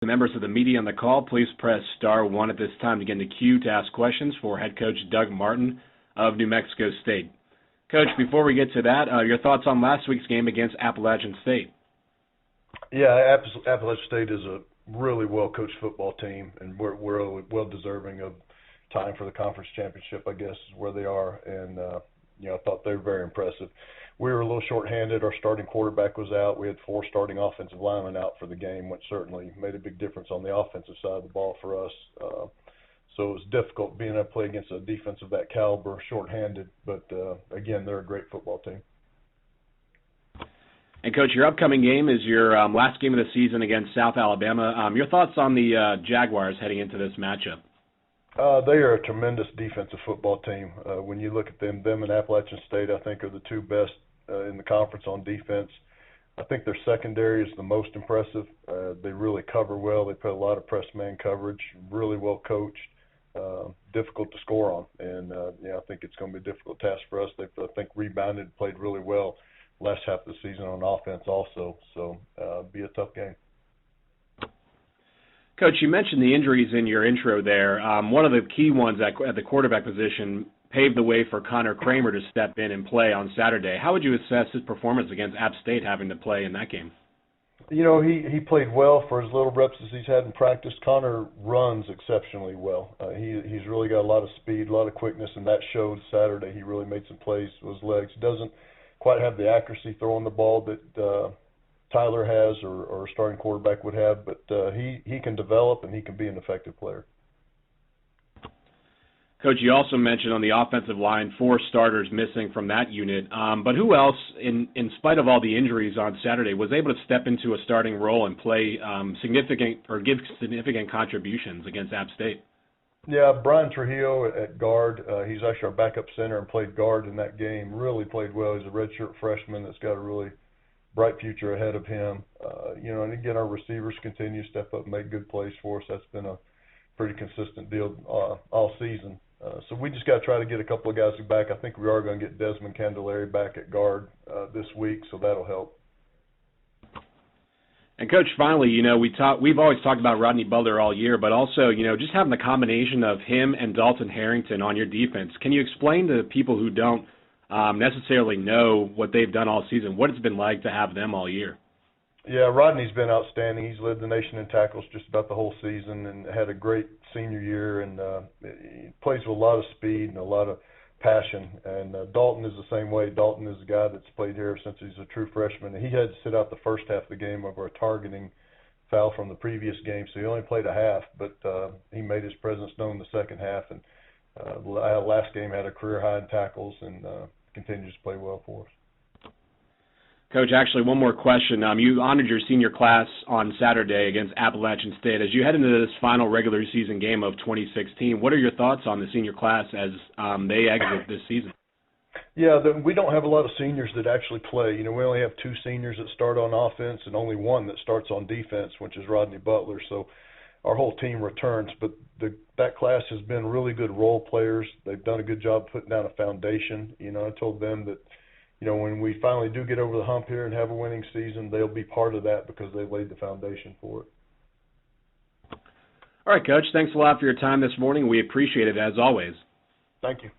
The members of the media on the call, please press star 1 at this time to get in the queue to ask questions for head coach Doug Martin of New Mexico State. Coach, before we get to that, your thoughts on last week's game against Appalachian State? Yeah, Appalachian State is a really well-coached football team, and we're well-deserving of time for the conference championship, I guess, is where they are. And, I thought they were very impressive. We were a little short-handed. Our starting quarterback was out. We had 4 starting offensive linemen out for the game, which certainly made a big difference on the offensive side of the ball for us. So it was difficult being able to play against a defense of that caliber, short-handed. But, again, they're a great football team. And, Coach, your upcoming game is your last game of the season against South Alabama. Your thoughts on the Jaguars heading into this matchup? They are a tremendous defensive football team. When you look at them and Appalachian State, I think, are the 2 best in the conference on defense. I think their secondary is the most impressive. They really cover well. They put a lot of press man coverage, really well coached, difficult to score on. And, I think it's going to be a difficult task for us. They, I think, rebounded, played really well last half of the season on offense also. So be a tough game. Coach, you mentioned the injuries in your intro there. One of the key ones at the quarterback position paved the way for Kramer to step in and play on Saturday. How would you assess his performance against App State having to play in that game? He played well for as little reps as he's had in practice. Connor runs exceptionally well. He's really got a lot of speed, a lot of quickness, and that showed Saturday. He really made some plays with his legs. He doesn't quite have the accuracy throwing the ball that Tyler has or a starting quarterback would have, but he can develop and he can be an effective player. Coach, you also mentioned on the offensive line 4 starters missing from that unit, but who else, in spite of all the injuries on Saturday, was able to step into a starting role and play give significant contributions against App State? Yeah, Brian Trujillo at guard. He's actually our backup center and played guard in that game. Really played well. He's a redshirt freshman that's got a really bright future ahead of him. And again, our receivers continue to step up and make good plays for us. That's been a pretty consistent deal all season. So we just got to try to get a couple of guys back. I think we are going to get Desmond Candelaria back at guard this week, so that'll help. And, Coach, finally, we've always talked about Rodney Butler all year, but also, just having the combination of him and Dalton Harrington on your defense. Can you explain to people who don't necessarily know what they've done all season, what it's been like to have them all year? Yeah, Rodney's been outstanding. He's led the nation in tackles just about the whole season and had a great senior year, and he plays with a lot of speed and a lot of passion. And Dalton is the same way. Dalton is a guy that's played here since he's a true freshman. He had to sit out the first half of the game over a targeting foul from the previous game, so he only played a half, but he made his presence known the second half. And last game had a career high in tackles and continues to play well for us. Coach, actually, one more question. You honored your senior class on Saturday against Appalachian State. As you head into this final regular season game of 2016, what are your thoughts on the senior class as they exit this season? Yeah, we don't have a lot of seniors that actually play. We only have 2 seniors that start on offense and only 1 that starts on defense, which is Rodney Butler. So our whole team returns. But that class has been really good role players. They've done a good job putting down a foundation. I told them that when we finally do get over the hump here and have a winning season, they'll be part of that because they laid the foundation for it. All right, Coach, thanks a lot for your time this morning. We appreciate it, as always. Thank you.